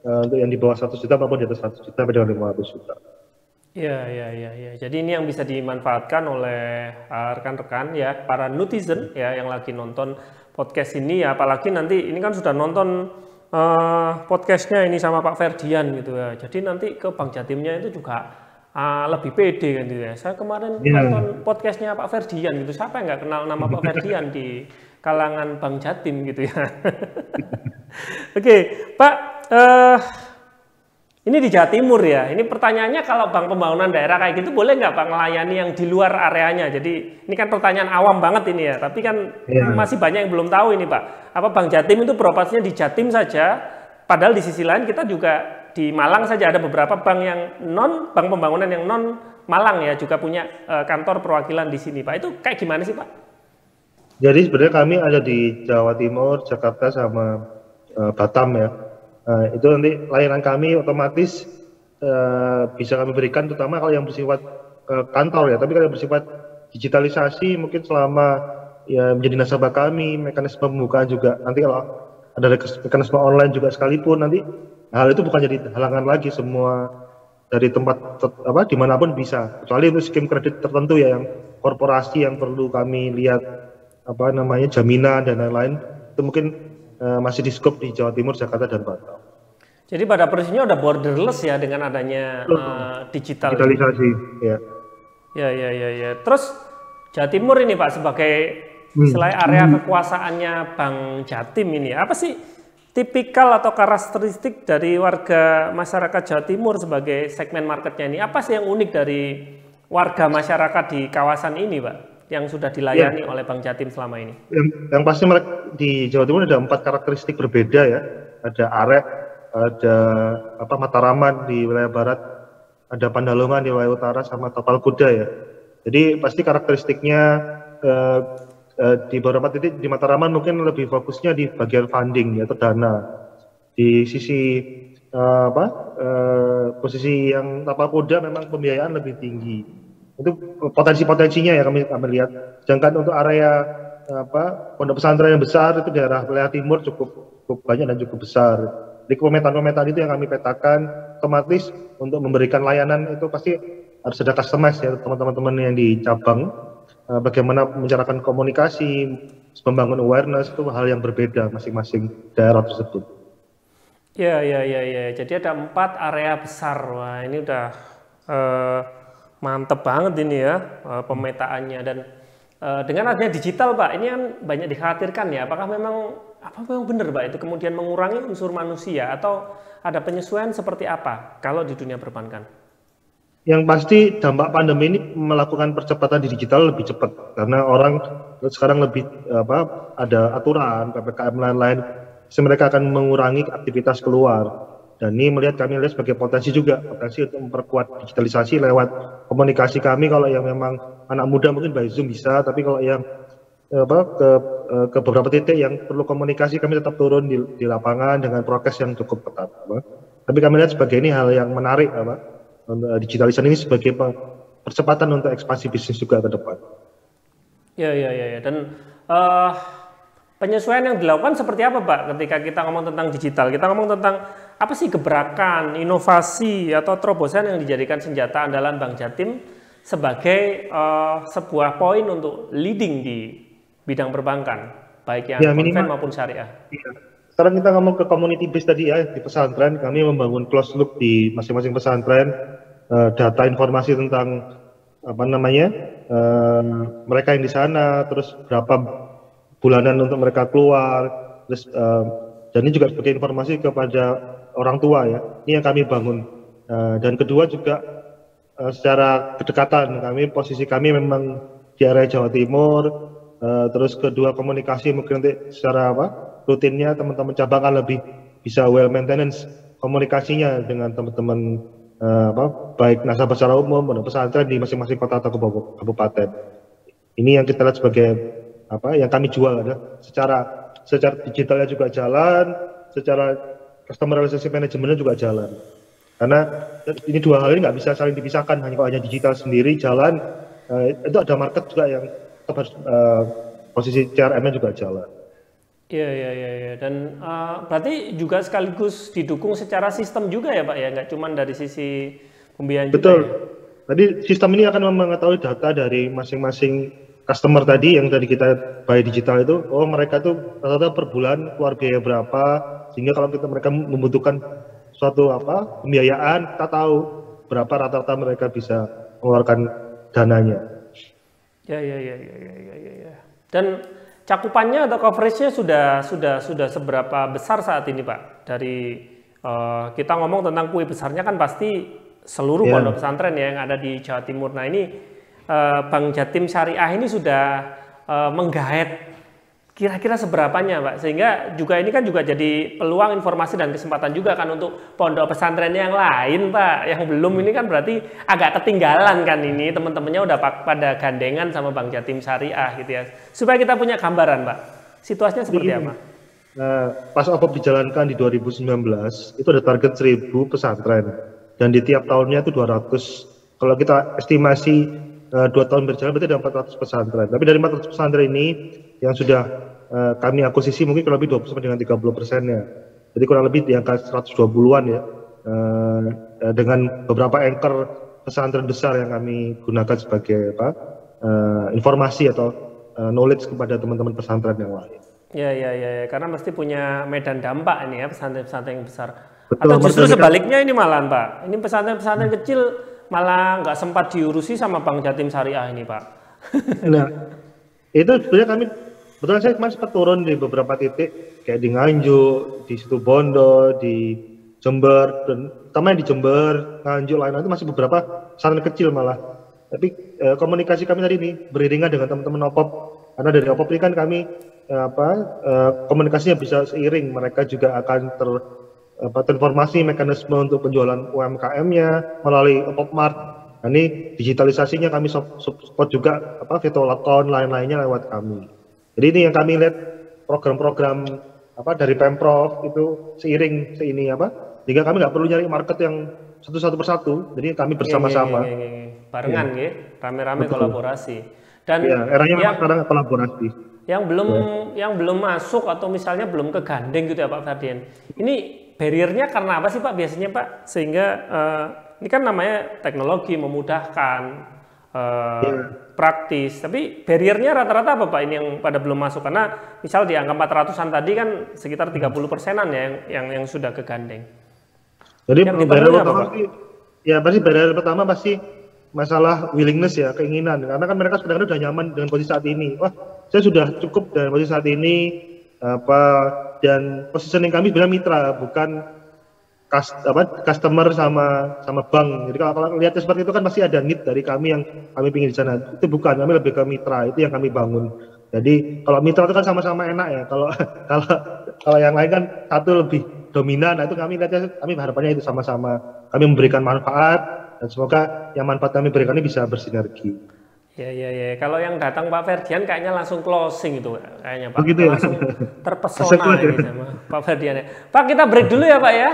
C: untuk yang di bawah 100 juta maupun di atas 100 juta sampai dengan 500 juta.
B: Iya. Jadi ini yang bisa dimanfaatkan oleh rekan-rekan ya, para netizen ya yang lagi nonton podcast ini ya, apalagi nanti ini kan sudah nonton podcastnya ini sama Pak Ferdian gitu ya. Jadi nanti ke Bank Jatimnya itu juga lebih pede kan gitu ya. Saya kemarin nonton podcastnya Pak Ferdian gitu, siapa yang nggak kenal nama Pak Ferdian di kalangan Bank Jatim gitu ya. Oke, Pak, ini di Jawa Timur ya. Ini pertanyaannya kalau Bank Pembangunan Daerah kayak gitu boleh nggak Pak ngelayani yang di luar areanya? Jadi ini kan pertanyaan awam banget ini ya. Tapi kan masih banyak yang belum tahu ini Pak. Apa Bank Jatim itu beroperasinya di Jatim saja? Padahal di sisi lain kita juga di Malang saja ada beberapa bank yang bank pembangunan yang non Malang ya juga punya kantor perwakilan di sini Pak. Itu kayak gimana sih Pak?
C: Jadi sebenarnya kami ada di Jawa Timur, Jakarta sama Batam ya. Itu nanti layanan kami otomatis bisa kami berikan, terutama kalau yang bersifat kantor ya. Tapi kalau yang bersifat digitalisasi mungkin selama ya menjadi nasabah kami, mekanisme pembukaan juga nanti kalau ada mekanisme online juga sekalipun nanti hal itu bukan jadi halangan lagi, semua dari tempat dimanapun bisa, kecuali untuk skim kredit tertentu ya yang korporasi yang perlu kami lihat jaminan dan lain-lain, itu mungkin masih di scope di Jawa Timur, Jakarta dan Batam.
B: Jadi pada prinsipnya udah borderless ya dengan adanya
C: digitalisasi ya.
B: Ya. Terus Jawa Timur ini Pak sebagai selain area kekuasaannya Bank Jatim ini, apa sih tipikal atau karakteristik dari warga masyarakat Jawa Timur sebagai segmen marketnya ini? Apa sih yang unik dari warga masyarakat di kawasan ini Pak, yang sudah dilayani oleh Bank Jatim selama ini?
C: Yang pasti di Jawa Timur ada 4 karakteristik berbeda ya. Ada Arek, ada Mataraman di wilayah barat, ada Pandalungan di wilayah utara, sama Tapal Kuda ya. Jadi pasti karakteristiknya di beberapa titik di Mataraman mungkin lebih fokusnya di bagian funding atau dana. Di sisi posisi yang Tapal Kuda memang pembiayaan lebih tinggi. Itu potensi-potensinya ya kami lihat. Sedangkan untuk area pondok pesantren yang besar itu daerah wilayah timur cukup banyak dan cukup besar. Di pemetaan itu yang kami petakan, otomatis untuk memberikan layanan itu pasti harus ada customize ya teman-teman yang di cabang. Bagaimana membicarakan komunikasi, membangun awareness, itu hal yang berbeda masing-masing daerah tersebut.
B: Ya. Jadi ada 4 area besar. Wah ini udah mantep banget ini ya pemetaannya. Dan dengan adanya digital Pak, ini kan banyak dikhawatirkan ya. Apakah memang benar Pak itu kemudian mengurangi unsur manusia atau ada penyesuaian seperti apa kalau di dunia perbankan?
C: Yang pasti dampak pandemi ini melakukan percepatan di digital lebih cepat karena orang sekarang lebih ada aturan PPKM lain-lain, mereka akan mengurangi aktivitas keluar. Dan ini kami melihat sebagai potensi untuk memperkuat digitalisasi lewat komunikasi kami. Kalau yang memang anak muda mungkin by Zoom bisa, tapi kalau yang ke beberapa titik yang perlu komunikasi, kami tetap turun di lapangan dengan prokes yang cukup ketat. Tapi kami lihat sebagai ini hal yang menarik, digitalisasi ini sebagai percepatan untuk ekspansi bisnis juga ke depan.
B: Ya. Dan penyesuaian yang dilakukan seperti apa, Pak? Ketika kita ngomong tentang digital, kita ngomong tentang apa sih gebrakan, inovasi, atau terobosan yang dijadikan senjata andalan Bank Jatim sebagai sebuah poin untuk leading di bidang perbankan, baik yang konven maupun syariah.
C: Ya. Sekarang kita ngomong ke community base tadi ya, di pesantren kami membangun closed loop di masing-masing pesantren, data informasi tentang mereka yang di sana, terus berapa bulanan untuk mereka keluar, terus dan ini juga sebagai informasi kepada orang tua ya. Ini yang kami bangun. Dan kedua juga secara kedekatan posisi kami memang di area Jawa Timur. Terus kedua komunikasi mungkin nanti secara rutinnya teman-teman cabang kan lebih bisa well maintenance komunikasinya dengan teman-teman baik nasabah secara umum dan pesantren di masing-masing kota atau kabupaten. Ini yang kita lihat sebagai yang kami jual adalah secara digitalnya juga jalan, secara customer relationship managementnya juga jalan. Karena ini dua hal ini nggak bisa saling dipisahkan. Hanya digital sendiri jalan, itu ada market juga yang harus posisi CRM-nya juga jalan.
B: Iya. Dan berarti juga sekaligus didukung secara sistem juga ya Pak ya, nggak cuma dari sisi pembiayaan.
C: Betul.
B: Juga, ya?
C: Tadi sistem ini akan mengetahui data dari masing-masing customer tadi yang tadi kita buy digital itu, mereka tuh rata-rata per bulan keluar biaya berapa, sehingga kalau mereka membutuhkan suatu pembiayaan, kita tahu berapa rata-rata mereka bisa mengeluarkan dananya. Ya.
B: Dan cakupannya atau coveragenya sudah seberapa besar saat ini Pak? Dari kita ngomong tentang kue besarnya kan pasti seluruh pondok pesantren ya yang ada di Jawa Timur. Nah ini Bank Jatim Syariah ini sudah menggaet kira-kira seberapanya Pak? Sehingga juga ini kan juga jadi peluang informasi dan kesempatan juga kan untuk pondok pesantren yang lain Pak, yang belum ini kan berarti agak ketinggalan kan ini teman-temannya udah pada gandengan sama Bank Jatim Syariah gitu ya. Supaya kita punya gambaran Pak, situasinya seperti apa?
C: Pas OPOP dijalankan di 2019, itu ada target 1000 pesantren dan di tiap tahunnya itu 200. Kalau kita estimasi 2 tahun berjalan berarti ada 400 pesantren. Tapi dari 400 pesantren ini yang sudah kami akuisisi mungkin kurang lebih 20% dengan 30%-nya. Jadi kurang lebih di angka 120-an ya. Dengan beberapa anchor pesantren besar yang kami gunakan sebagai informasi atau knowledge kepada teman-teman pesantren yang lain.
B: Ya, karena mesti punya medan dampak ini ya pesantren-pesantren yang besar. Betul, atau justru sebaliknya ini malahan Pak, ini pesantren-pesantren kecil malah nggak sempat diurusi sama Bank Jatim Syariah ini Pak.
C: Nah, itu sebenarnya kami, betul saya kemarin sempat turun di beberapa titik, kayak di Nganjuk, di Situbondo, di Jember, dan terutama di Jember, Nganjuk, lain-lain itu masih beberapa pesantren kecil malah. Tapi komunikasi kami tadi ini beriringan dengan teman-teman OPOP, karena dari OPOP ini kan kami komunikasinya bisa seiring, mereka juga akan terinformasi mekanisme untuk penjualan UMKM-nya melalui OPOP Mart. Nah, ini digitalisasinya kami support juga virtual account lain-lainnya lewat kami. Jadi ini yang kami lihat program-program dari Pemprov itu seiring sehingga kami nggak perlu nyari market yang satu persatu. Jadi kami bersama-sama.
B: Barengan ya, rame-rame kolaborasi. Dan
C: eranya sekarang kolaborasi.
B: Yang belum masuk atau misalnya belum kegandeng gitu ya Pak Ferdian. Ini barriernya karena apa sih Pak biasanya Pak? Sehingga ini kan namanya teknologi memudahkan, praktis. Tapi barriernya rata-rata apa Pak ini yang pada belum masuk? Karena misal di angka 400-an tadi kan sekitar 30%-an ya yang sudah kegandeng.
C: Jadi barrier pertama pasti masalah willingness ya, keinginan. Karena kan mereka sebenarnya sudah nyaman dengan posisi saat ini. Wah, saya sudah cukup dengan posisi saat ini. Dan positioning kami sebenarnya mitra, bukan customer sama bank. Jadi kalau lihatnya seperti itu kan masih ada need dari kami yang kami pingin di sana. Itu bukan, kami lebih ke mitra, itu yang kami bangun. Jadi kalau mitra itu kan sama-sama enak ya. Kalau yang lain kan satu lebih dominan. Nah itu kami lihatnya, kami harapannya itu sama-sama kami memberikan manfaat dan semoga yang manfaat kami berikan ini bisa bersinergi.
B: Ya. Kalau yang datang Pak Ferdian kayaknya langsung closing itu, kayaknya Pak.
C: Begitu ya?
B: Langsung terpesona ini sama Pak Ferdian. Pak, kita break dulu ya Pak ya.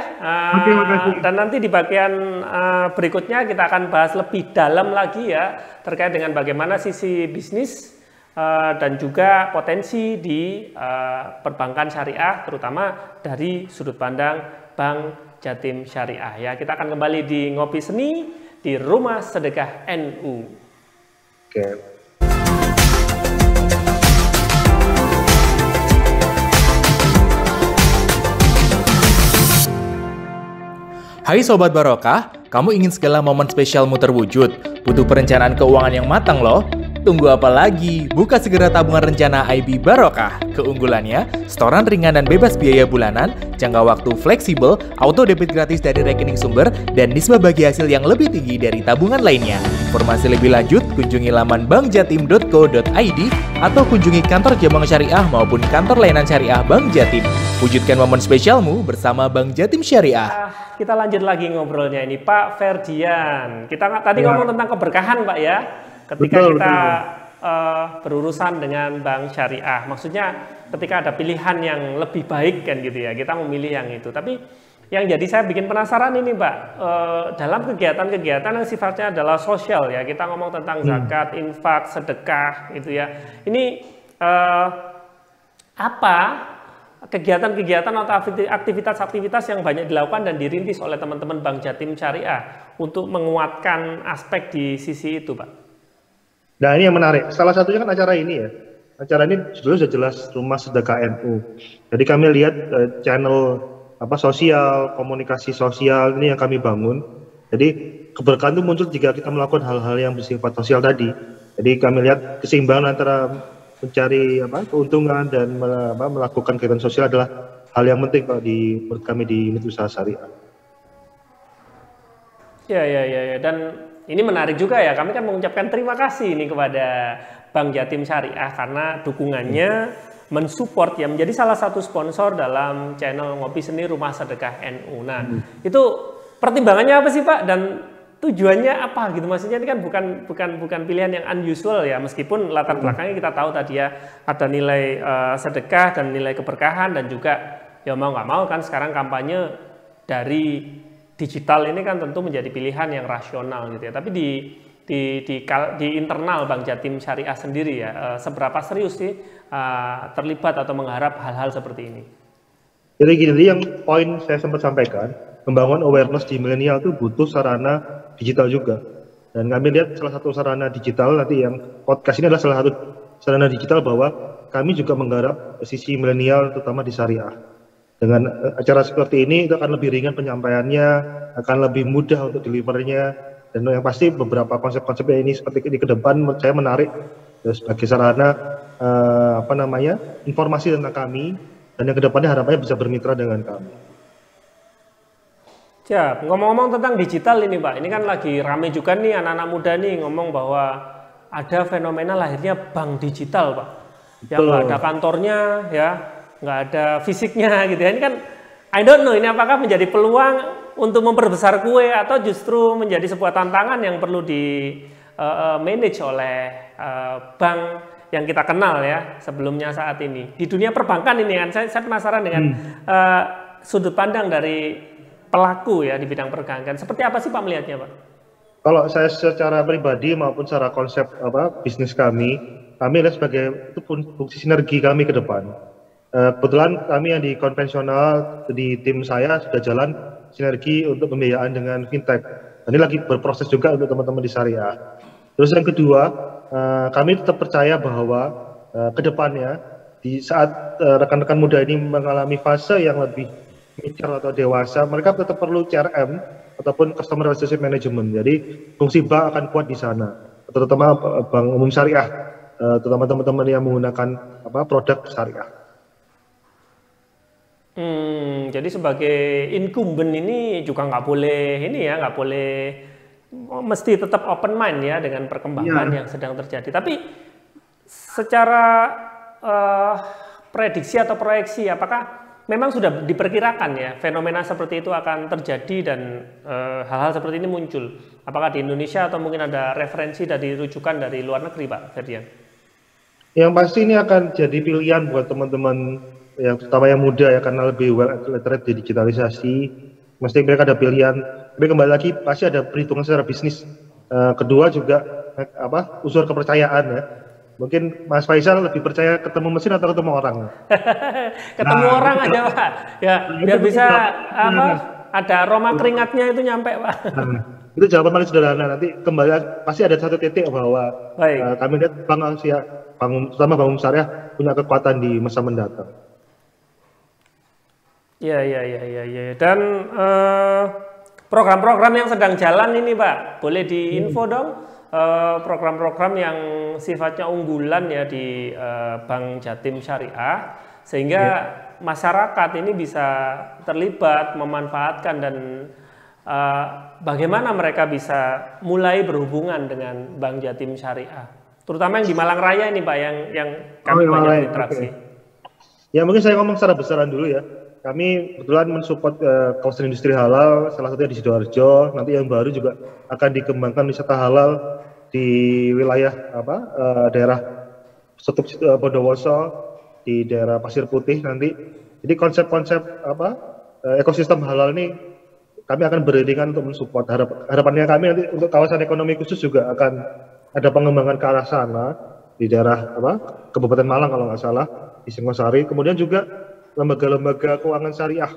C: Oke, makasih.
B: Dan nanti di bagian berikutnya kita akan bahas lebih dalam lagi ya terkait dengan bagaimana sisi bisnis dan juga potensi di perbankan syariah, terutama dari sudut pandang Bank Jatim Syariah. Ya, kita akan kembali di Ngopi Seni di Rumah Sedekah NU.
C: Oke.
A: Hai Sobat Barokah, kamu ingin segala momen spesialmu terwujud? Butuh perencanaan keuangan yang matang loh? Tunggu apa lagi? Buka segera tabungan rencana IB Barokah. Keunggulannya, setoran ringan dan bebas biaya bulanan, jangka waktu fleksibel, auto debit gratis dari rekening sumber, dan nisbah bagi hasil yang lebih tinggi dari tabungan lainnya. Informasi lebih lanjut, kunjungi laman bankjatim.co.id atau kunjungi kantor cabang syariah maupun kantor layanan syariah Bank Jatim. Wujudkan momen spesialmu bersama Bank Jatim Syariah.
B: Kita lanjut lagi ngobrolnya ini, Pak Ferdian. Kita tadi ngomong tentang keberkahan, Pak ya. Ketika kita berurusan dengan bank syariah, maksudnya ketika ada pilihan yang lebih baik kan gitu ya, kita memilih yang itu. Tapi yang jadi saya bikin penasaran ini Pak, dalam kegiatan-kegiatan yang sifatnya adalah sosial ya, kita ngomong tentang zakat, infak, sedekah gitu ya. Ini apa kegiatan-kegiatan atau aktivitas-aktivitas yang banyak dilakukan dan dirintis oleh teman-teman Bank Jatim Syariah untuk menguatkan aspek di sisi itu Pak?
C: Nah ini yang menarik, salah satunya kan acara ini ya. Acara ini sudah jelas Rumah Sedekah NU. Jadi kami lihat channel sosial, komunikasi sosial ini yang kami bangun. Jadi keberkahan itu muncul jika kita melakukan hal-hal yang bersifat sosial tadi. Jadi kami lihat keseimbangan antara mencari keuntungan dan melakukan kegiatan sosial adalah hal yang penting Pak menurut kami di unit usaha syariah.
B: Ya. Dan ini menarik juga ya, kami kan mengucapkan terima kasih ini kepada Bank Jatim Syariah karena dukungannya mensupport ya, menjadi salah satu sponsor dalam channel Ngopi Seni Rumah Sedekah NU. Nah, itu pertimbangannya apa sih Pak dan tujuannya apa gitu? Maksudnya ini kan bukan pilihan yang unusual ya, meskipun latar belakangnya kita tahu tadi ya ada nilai sedekah dan nilai keberkahan dan juga ya mau nggak mau kan sekarang kampanye dari digital ini kan tentu menjadi pilihan yang rasional gitu ya. Tapi di internal Bank Jatim Syariah sendiri ya, seberapa serius sih terlibat atau mengharap hal-hal seperti ini?
C: Jadi gini, yang poin saya sempat sampaikan, membangun awareness di milenial itu butuh sarana digital juga. Dan kami lihat salah satu sarana digital nanti yang podcast ini adalah salah satu sarana digital bahwa kami juga menggarap sisi milenial terutama di syariah. Dengan acara seperti ini itu akan lebih ringan penyampaiannya, akan lebih mudah untuk delivernya, dan yang pasti beberapa konsep-konsepnya ini seperti ini ke depan menurut saya menarik sebagai sarana informasi tentang kami, dan yang kedepannya harapannya bisa bermitra dengan kami.
B: Ya, ngomong-ngomong tentang digital ini Pak, ini kan lagi rame juga nih anak-anak muda nih ngomong bahwa ada fenomena lahirnya bank digital Pak, yang nggak ada kantornya ya, nggak ada fisiknya gitu ya. Ini kan I don't know ini apakah menjadi peluang untuk memperbesar kue atau justru menjadi sebuah tantangan yang perlu di manage oleh bank yang kita kenal ya sebelumnya saat ini di dunia perbankan ini kan. Saya penasaran dengan sudut pandang dari pelaku ya di bidang perbankan. Seperti apa sih Pak melihatnya Pak?
C: Kalau saya secara pribadi maupun secara konsep bisnis kami lihat sebagai itu fungsi sinergi kami ke depan. Kebetulan kami yang di konvensional di tim saya sudah jalan sinergi untuk pembiayaan dengan fintech. Ini lagi berproses juga untuk teman-teman di syariah. Terus yang kedua, kami tetap percaya bahwa ke depannya di saat rekan-rekan muda ini mengalami fase yang lebih mature atau dewasa, mereka tetap perlu CRM ataupun Customer Relationship Management. Jadi fungsi bank akan kuat di sana, terutama bank umum syariah, terutama teman-teman yang menggunakan produk syariah.
B: Jadi sebagai incumbent ini juga nggak boleh nggak boleh mesti tetap open mind ya dengan perkembangan yang sedang terjadi. Tapi secara prediksi atau proyeksi apakah memang sudah diperkirakan ya fenomena seperti itu akan terjadi dan hal-hal seperti ini muncul. Apakah di Indonesia atau mungkin ada referensi dari rujukan dari luar negeri, Pak Ferdian?
C: Yang pasti ini akan jadi pilihan buat teman-teman yang terutama yang muda ya, karena lebih well literate di digitalisasi. Mesti mereka ada pilihan. Tapi kembali lagi pasti ada perhitungan secara bisnis. Kedua juga unsur kepercayaan ya. Mungkin Mas Faisal lebih percaya ketemu mesin atau ketemu orang?
B: Ketemu orang aja Pak. Ya biar bisa ada aroma keringatnya itu nyampe Pak.
C: Itu jawaban paling sederhana. Nanti kembali pasti ada satu titik bahwa kami lihat terutama Bank Syariah punya kekuatan di masa mendatang.
B: Ya. Dan program-program yang sedang jalan ini Pak, boleh diinfo dong program-program yang sifatnya unggulan ya di Bank Jatim Syariah, sehingga masyarakat ini bisa terlibat, memanfaatkan dan bagaimana mereka bisa mulai berhubungan dengan Bank Jatim Syariah, terutama yang di Malang Raya ini Pak, yang kami banyak interaksi.
C: Ya mungkin saya ngomong secara besaran dulu ya. Kami kebetulan mensupport kawasan industri halal, salah satunya di Sidoarjo. Nanti yang baru juga akan dikembangkan wisata halal di wilayah daerah Setup Bondowoso, di daerah Pasir Putih nanti. Jadi konsep-konsep ekosistem halal ini kami akan beriringan untuk mensupport. Harapannya kami nanti untuk kawasan ekonomi khusus juga akan ada pengembangan ke arah sana di daerah Kabupaten Malang kalau nggak salah, di Singosari. Kemudian juga lembaga-lembaga keuangan syariah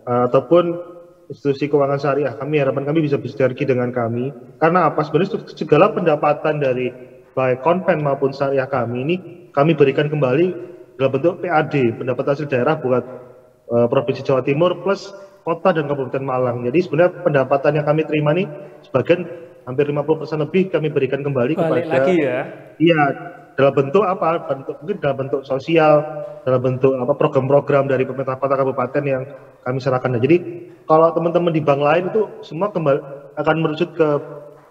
C: ataupun institusi keuangan syariah, harapan kami bisa bersinergi dengan kami, karena apa, sebenarnya segala pendapatan dari baik konven maupun syariah kami ini kami berikan kembali dalam bentuk PAD, pendapatan hasil daerah buat Provinsi Jawa Timur plus kota dan Kabupaten Malang. Jadi sebenarnya pendapatan yang kami terima nih sebagian hampir 50% lebih kami berikan kembali kepada
B: lagi ya.
C: Iya, dalam bentuk mungkin dalam bentuk sosial, dalam bentuk program-program dari pemerintah kota kabupaten yang kami serahkan. Jadi kalau teman-teman di bank lain itu semua akan merucut ke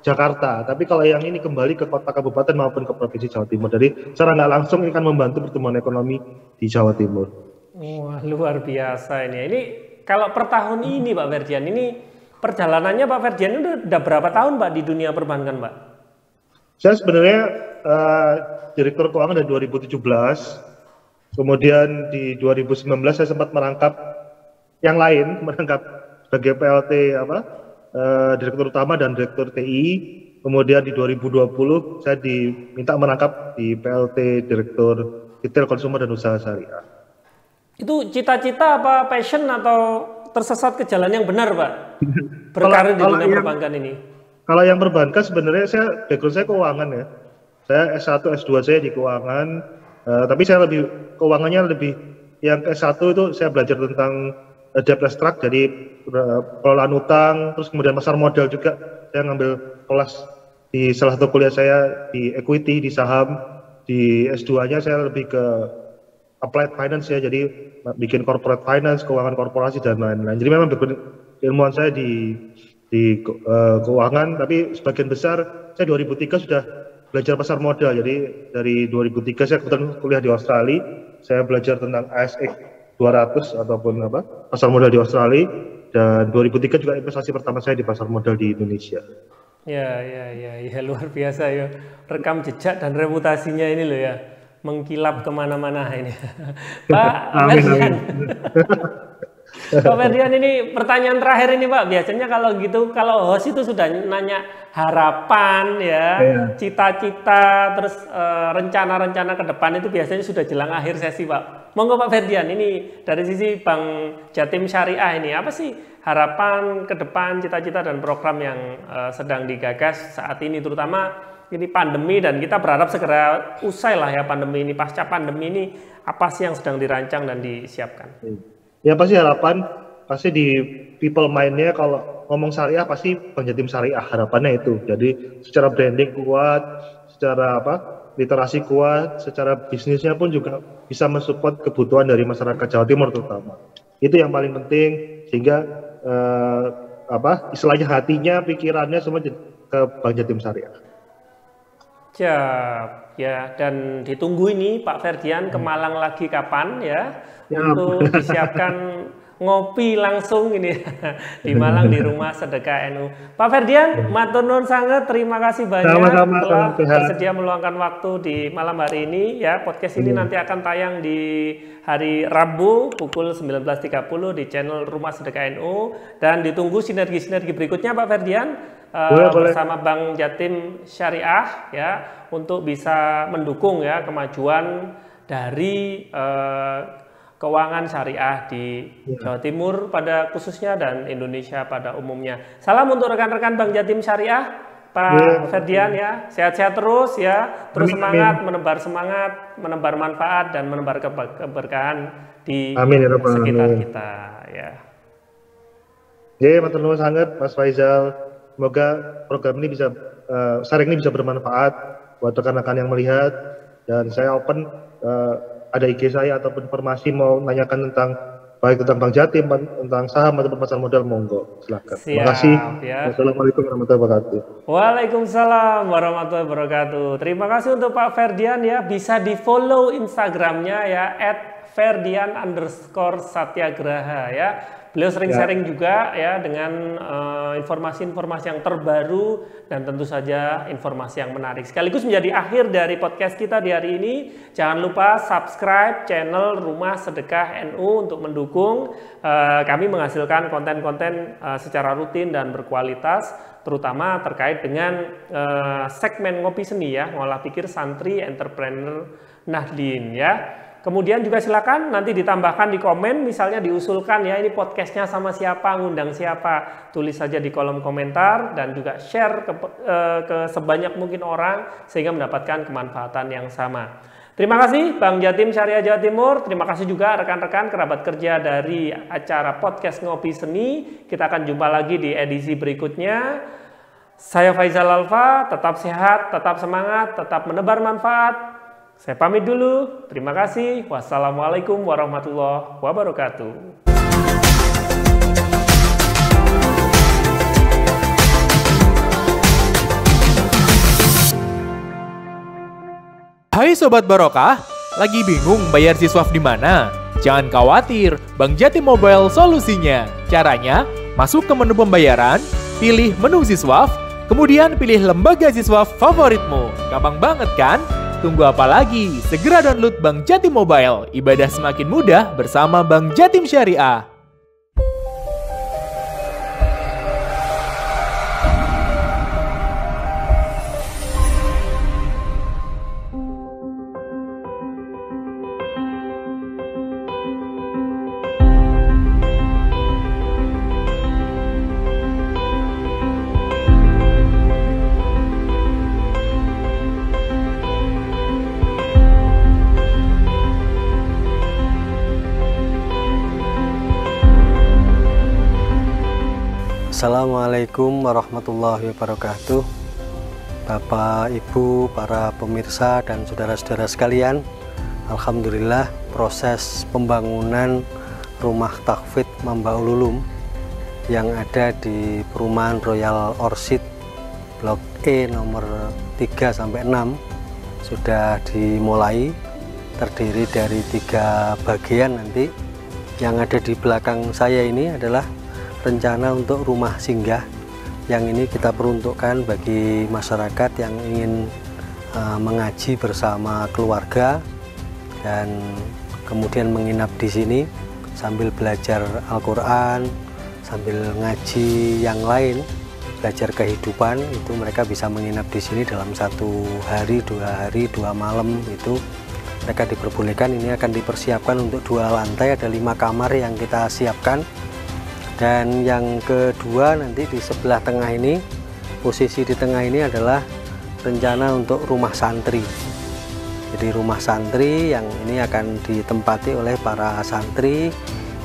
C: Jakarta, tapi kalau yang ini kembali ke kota kabupaten maupun ke provinsi Jawa Timur. Jadi secara nggak langsung ini akan membantu pertumbuhan ekonomi di Jawa Timur.
B: Wah, luar biasa ini. Ini kalau per tahun ini Pak Ferdian, ini perjalanannya Pak Ferdian udah berapa tahun Pak di dunia perbankan Pak?
C: Saya sebenarnya Direktur Keuangan dari 2017, kemudian di 2019 saya sempat merangkap sebagai PLT Direktur Utama dan Direktur TI, kemudian di 2020 saya diminta merangkap di PLT Direktur Retail Konsumer dan Usaha Syariah. Itu
B: cita-cita apa passion atau tersesat ke jalan yang benar Pak? Berkarir di dunia perbankan ini.
C: Kalau yang perbankan sebenarnya background saya keuangan ya. Saya S1, S2 saya di keuangan, tapi saya keuangannya lebih, yang S1 itu saya belajar tentang debt restruct, jadi pengelolaan utang, terus kemudian pasar modal juga. Saya ngambil kelas di salah satu kuliah saya di equity, di saham. Di S2-nya saya lebih ke applied finance ya, jadi bikin corporate finance, keuangan korporasi dan lain-lain. Jadi memang ilmuwan saya di keuangan, tapi sebagian besar saya 2003 sudah belajar pasar modal. Jadi dari 2003 saya kebetulan kuliah di Australia, saya belajar tentang ASX 200 ataupun pasar modal di Australia, dan 2003 juga investasi pertama saya di pasar modal di Indonesia.
B: Ya luar biasa ya, rekam jejak dan reputasinya ini loh ya, mengkilap kemana-mana ini. Pak Ferdian. Pak Ferdian, ini pertanyaan terakhir ini Pak. Biasanya kalau host itu sudah nanya harapan ya, cita-cita, terus rencana-rencana ke depan itu biasanya sudah jelang akhir sesi Pak. Monggo Pak Ferdian, ini dari sisi Bank Jatim Syariah ini apa sih harapan ke depan, cita-cita dan program yang sedang digagas saat ini, terutama ini pandemi, dan kita berharap segera usai lah ya pandemi ini. Pasca pandemi ini apa sih yang sedang dirancang dan disiapkan?
C: Ya pasti harapan, pasti di people mind-nya kalau ngomong syariah pasti Bank Jatim Syariah, harapannya itu. Jadi secara branding kuat, secara literasi kuat, secara bisnisnya pun juga bisa mensupport kebutuhan dari masyarakat Jawa Timur terutama. Itu yang paling penting, sehingga istilahnya hatinya, pikirannya semua ke Bank Jatim Syariah.
B: Siap. Ya, dan ditunggu ini Pak Ferdian ke Malang lagi kapan ya, untuk disiapkan ngopi langsung ini di Malang di Rumah Sedekah NU. Pak Ferdian, matur nuwun sangat, terima kasih banyak telah bersedia meluangkan waktu di malam hari ini ya. Podcast ini nanti akan tayang di hari Rabu pukul 19.30 di channel Rumah Sedekah NU, dan ditunggu sinergi-sinergi berikutnya Pak Ferdian bersama Bank Jatim Syariah ya, untuk bisa mendukung ya kemajuan dari keuangan syariah di Jawa Timur pada khususnya dan Indonesia pada umumnya. Salam untuk rekan-rekan Bank Jatim Syariah, Pak Ferdian ya, sehat-sehat terus ya, terus semangat, menebar manfaat dan menebar keberkahan di sekitar kita ya.
C: Matur nuwun sangat Mas Faizal. Semoga program ini bisa sharing ini bisa bermanfaat buat rekan-rekan yang melihat, dan saya open ada IG saya ataupun informasi mau nanyakan tentang baik tentang Bank Jatim, tentang saham ataupun pasar modal, monggo silakan. Terima kasih. Ya. Assalamualaikum warahmatullahi wabarakatuh.
B: Waalaikumsalam warahmatullahi wabarakatuh. Terima kasih untuk Pak Ferdian ya, bisa di follow Instagramnya ya @ferdian_satyagraha ya. Beliau sering sharing juga ya dengan informasi-informasi yang terbaru dan tentu saja informasi yang menarik. Sekaligus menjadi akhir dari podcast kita di hari ini. Jangan lupa subscribe channel Rumah Sedekah NU untuk mendukung kami menghasilkan konten-konten secara rutin dan berkualitas, terutama terkait dengan segmen Ngopi Seni ya, ngolah pikir santri entrepreneur Nahdlin ya. Kemudian juga silakan nanti ditambahkan di komen, misalnya diusulkan ya ini podcastnya sama siapa, ngundang siapa, tulis saja di kolom komentar dan juga share ke sebanyak mungkin orang sehingga mendapatkan kemanfaatan yang sama. Terima kasih Bank Jatim Syariah Jawa Timur, terima kasih juga rekan-rekan kerabat kerja dari acara podcast Ngopi Seni. Kita akan jumpa lagi di edisi berikutnya. Saya Faizal Alfa, tetap sehat, tetap semangat, tetap menebar manfaat. Saya pamit dulu, terima kasih. Wassalamualaikum warahmatullahi wabarakatuh.
A: Hai Sobat Barokah, lagi bingung bayar siswaf di mana? Jangan khawatir, Bank Jatim Mobile solusinya. Caranya, masuk ke menu pembayaran, pilih menu siswaf, kemudian pilih lembaga siswaf favoritmu. Gampang banget kan? Tunggu apa lagi? Segera download Bank Jatim Mobile. Ibadah semakin mudah bersama Bank Jatim Syariah.
D: Assalamualaikum warahmatullahi wabarakatuh. Bapak, Ibu, para pemirsa dan saudara-saudara sekalian, alhamdulillah proses pembangunan rumah tahfidz Mambaul Ulum yang ada di perumahan Royal Orchid Blok E nomor 3-6 sudah dimulai, terdiri dari 3 bagian. Nanti yang ada di belakang saya ini adalah rencana untuk rumah singgah yang ini kita peruntukkan bagi masyarakat yang ingin mengaji bersama keluarga dan kemudian menginap di sini sambil belajar Al-Quran, sambil ngaji yang lain, belajar kehidupan. Itu mereka bisa menginap di sini dalam 1 hari, 2 hari, 2 malam. Itu mereka diperbolehkan. Ini akan dipersiapkan untuk 2 lantai, ada 5 kamar yang kita siapkan. Dan yang kedua, nanti di sebelah tengah ini, posisi di tengah ini adalah rencana untuk rumah santri. Jadi rumah santri yang ini akan ditempati oleh para santri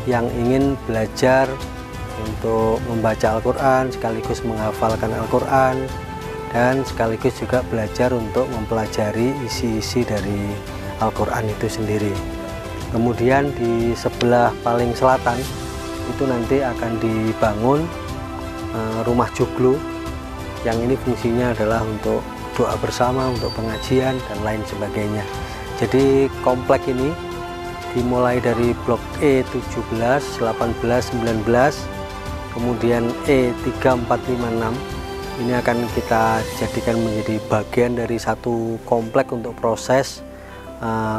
D: yang ingin belajar untuk membaca Al-Quran, sekaligus menghafalkan Al-Quran, dan sekaligus juga belajar untuk mempelajari isi-isi dari Al-Quran itu sendiri. Kemudian di sebelah paling selatan itu nanti akan dibangun rumah joglo yang ini fungsinya adalah untuk doa bersama, untuk pengajian dan lain sebagainya. Jadi komplek ini dimulai dari blok E 17, 18, 19, kemudian E 3, 4, 5, 6. Ini akan kita jadikan menjadi bagian dari satu komplek untuk proses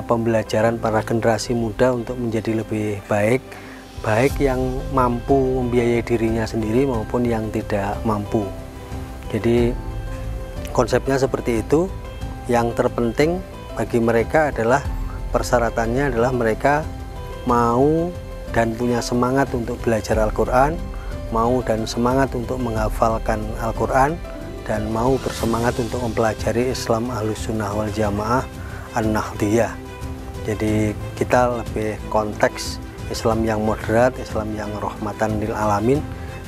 D: pembelajaran para generasi muda untuk menjadi lebih baik, baik yang mampu membiayai dirinya sendiri maupun yang tidak mampu. Jadi konsepnya seperti itu. Yang terpenting bagi mereka adalah persyaratannya adalah mereka mau dan punya semangat untuk belajar Al-Quran, mau dan semangat untuk menghafalkan Al-Quran, dan mau bersemangat untuk mempelajari Islam Ahlus Sunnah wal Jamaah An-Nahdiyah. Jadi kita lebih konteks Islam yang moderat, Islam yang rahmatan lil alamin.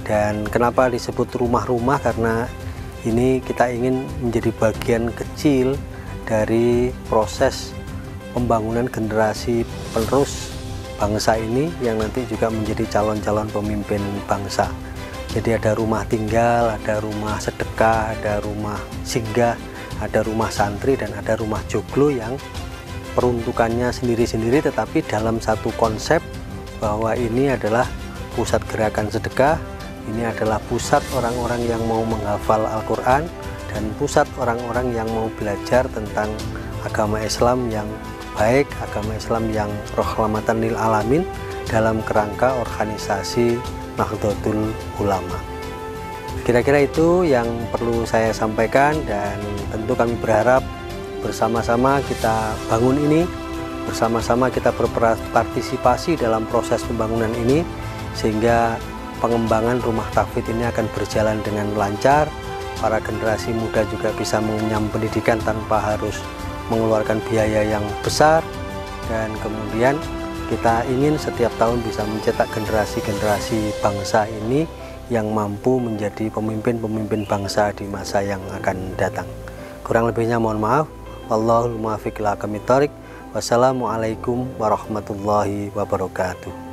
D: Dan kenapa disebut rumah-rumah? Karena ini kita ingin menjadi bagian kecil dari proses pembangunan generasi penerus bangsa ini yang nanti juga menjadi calon-calon pemimpin bangsa. Jadi ada rumah tinggal, ada rumah sedekah, ada rumah singgah, ada rumah santri, dan ada rumah joglo yang peruntukannya sendiri-sendiri, tetapi dalam satu konsep bahwa ini adalah pusat gerakan sedekah, ini adalah pusat orang-orang yang mau menghafal Al-Quran, dan pusat orang-orang yang mau belajar tentang agama Islam yang baik, agama Islam yang rahmatan lil alamin dalam kerangka organisasi Nahdlatul Ulama. Kira-kira itu yang perlu saya sampaikan, dan tentu kami berharap bersama-sama kita bangun ini, bersama-sama kita berpartisipasi dalam proses pembangunan ini, sehingga pengembangan rumah tahfidz ini akan berjalan dengan lancar. Para generasi muda juga bisa mengenyam pendidikan tanpa harus mengeluarkan biaya yang besar, dan kemudian kita ingin setiap tahun bisa mencetak generasi-generasi bangsa ini yang mampu menjadi pemimpin-pemimpin bangsa di masa yang akan datang. Kurang lebihnya mohon maaf. Wallahul muwaffiq ila aqwamit thoriq. Wassalamualaikum warahmatullahi wabarakatuh.